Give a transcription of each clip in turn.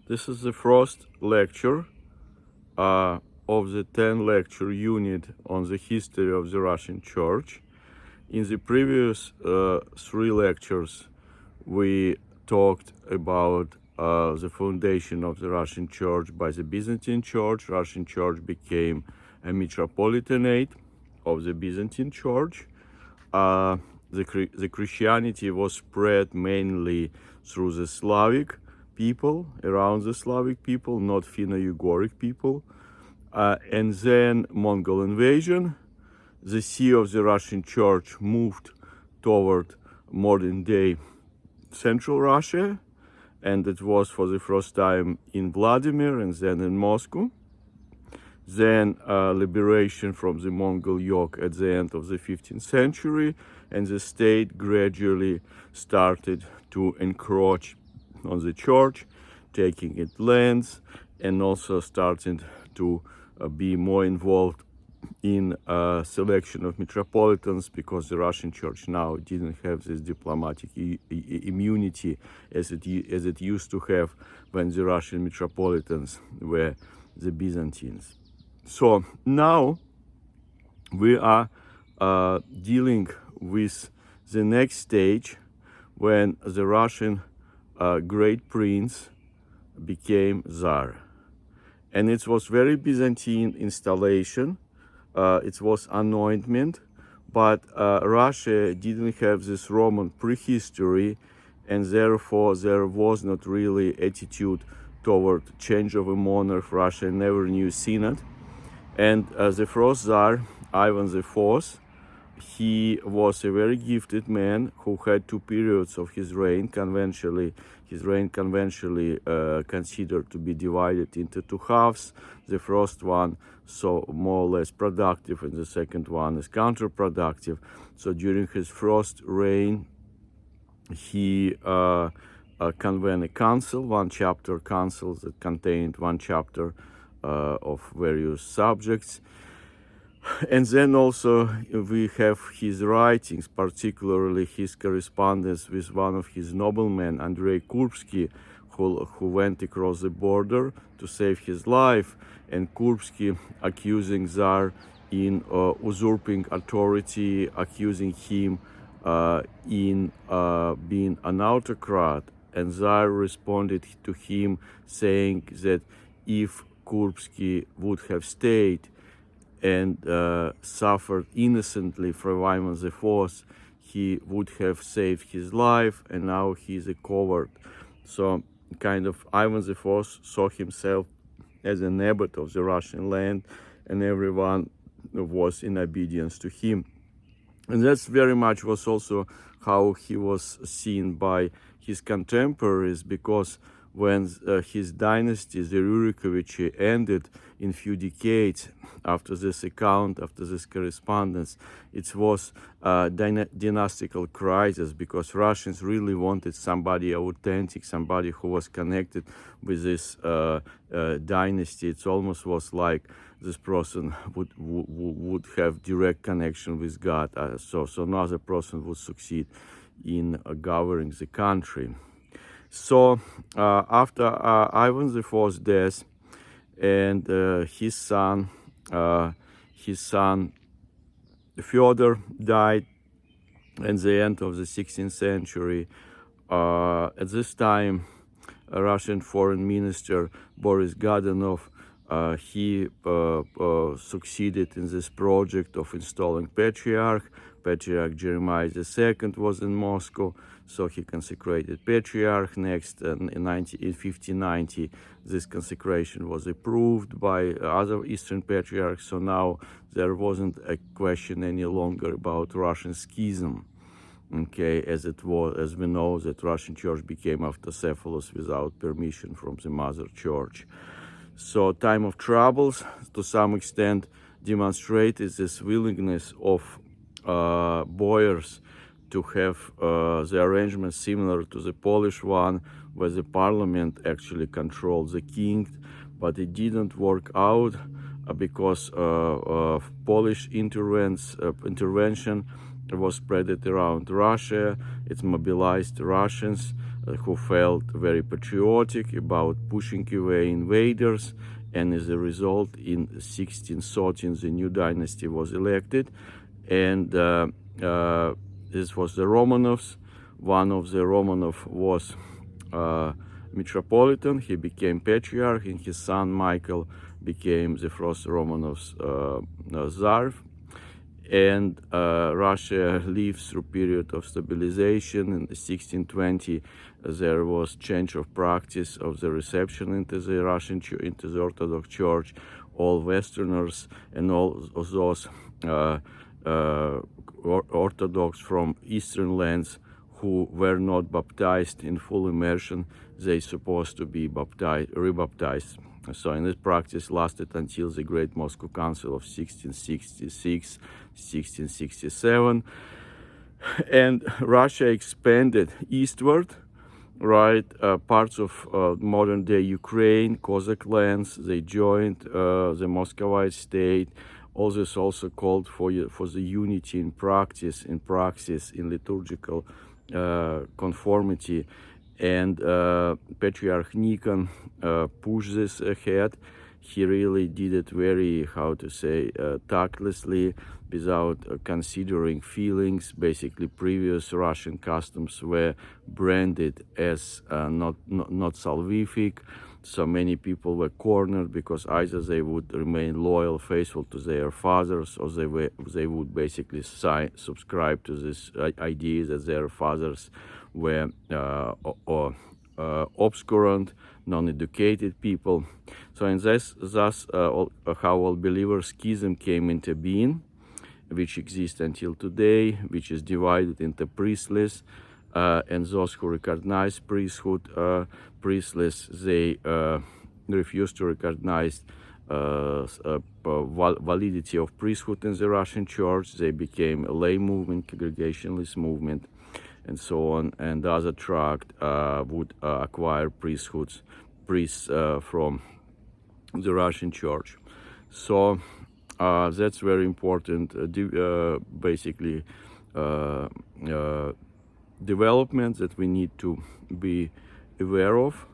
This is the first lecture of the 10 lecture unit on the history of the Russian Church. In the previous 3 lectures, we talked about the foundation of the Russian Church by the Byzantine Church. Russian Church became a metropolitanate of the Byzantine Church. The Christianity was spread mainly through the Slavic people, around the Slavic people, not Finno-Ugric people. And then Mongol invasion. The see of the Russian Church moved toward modern-day Central Russia, and it was for the first time in Vladimir and then in Moscow. Then liberation from the Mongol yoke at the end of the 15th century, and the state gradually started to encroach on the church, taking its lands, and also starting to be more involved in selection of metropolitans, because the Russian Church now didn't have this diplomatic immunity as it used to have when the Russian metropolitans were the Byzantines. So now we are dealing with the next stage, when the Russian great prince became Tsar. And it was very Byzantine installation. It was anointment, but Russia didn't have this Roman prehistory, and therefore there was not really attitude toward change of a monarch. Russia never knew synod. And the first Tsar, Ivan IV, he was a very gifted man who had 2 periods of his reign, conventionally considered to be divided into 2 halves. The first one, so more or less productive, and the second one is counterproductive. So during his first reign, he convened a council, 1-chapter council that contained 1 chapter of various subjects. And then also we have his writings, particularly his correspondence with one of his noblemen, Andrei Kurbsky, who went across the border to save his life, and Kurbsky accusing Tsar in usurping authority, accusing him in being an autocrat. And Tsar responded to him saying that if Kurbsky would have stayed and suffered innocently for Ivan IV, he would have saved his life, and now he's a coward. So kind of Ivan IV saw himself as an abbot of the Russian land, and everyone was in obedience to him. And that's very much was also how he was seen by his contemporaries, because when his dynasty, the Rurikovichi, ended in few decades after this account, after this correspondence, it was a dynastical crisis, because Russians really wanted somebody authentic, somebody who was connected with this dynasty. It almost was like this person would have direct connection with God, so no other person would succeed in governing the country. So after Ivan IV's death, and his son Fyodor died at the end of the 16th century. At this time, a Russian foreign minister, Boris Ganof, he succeeded in this project of installing Patriarch. Patriarch Jeremiah II was in Moscow, so he consecrated Patriarch. Next, in 1590, this consecration was approved by other Eastern Patriarchs, so now there wasn't a question any longer about Russian schism. Okay, as we know that Russian Church became autocephalous without permission from the Mother Church. So time of troubles, to some extent, demonstrated this willingness of boyars to have the arrangement similar to the Polish one, where the parliament actually controlled the king, but it didn't work out because Polish intervention was spread around Russia. It mobilized Russians who felt very patriotic about pushing away invaders, and as a result, in 1613, the new dynasty was elected, and this was the Romanovs. One of the Romanov was Metropolitan. He became Patriarch, and his son Michael became the first Romanovs Tsar. And Russia lived through a period of stabilization. In 1620, there was change of practice of the reception into the into the Orthodox Church. All Westerners and all of those Orthodox from Eastern lands who were not baptized in full immersion, they supposed to be rebaptized. So, and this practice lasted until the Great Moscow Council of 1666, 1667, and Russia expanded eastward, right? Parts of modern-day Ukraine, Cossack lands, they joined the Muscovite state. All this also called for the unity in practice, in liturgical conformity. And Patriarch Nikon pushed this ahead. He really did it very, tactlessly, without considering feelings. Basically, previous Russian customs were branded as not salvific. So many people were cornered because either they would remain loyal, faithful to their fathers, or they would basically subscribe to this idea that their fathers were obscurant, non-educated people. So, and thus how all believer schism came into being, which exists until today, which is divided into priestless and those who recognize priesthood. Priestless, they refuse to recognize validity of priesthood in the Russian Church. They became a lay movement, congregationalist movement, and so on. And the other tract would acquire priests from the Russian Church. So that's very important. Basically, developments that we need to be aware of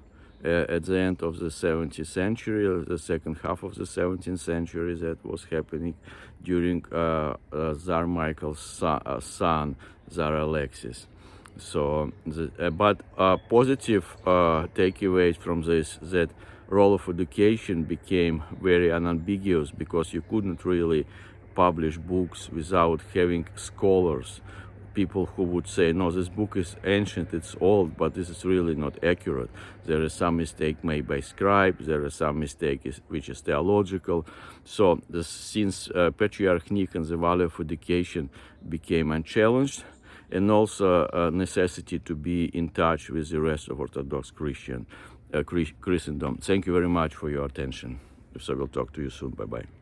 at the end of the 17th century, or the second half of the 17th century, that was happening during Tsar Michael's son, Tsar Alexis. So, but positive takeaways from this, that role of education became very unambiguous, because you couldn't really publish books without having scholars, people who would say, no, this book is ancient, it's old, but this is really not accurate. There is some mistake made by scribes, there is some mistake which is theological. So since Patriarch Nikon, the value of education became unchallenged, and also a necessity to be in touch with the rest of Orthodox Christendom. Thank you very much for your attention. So we'll talk to you soon. Bye-bye.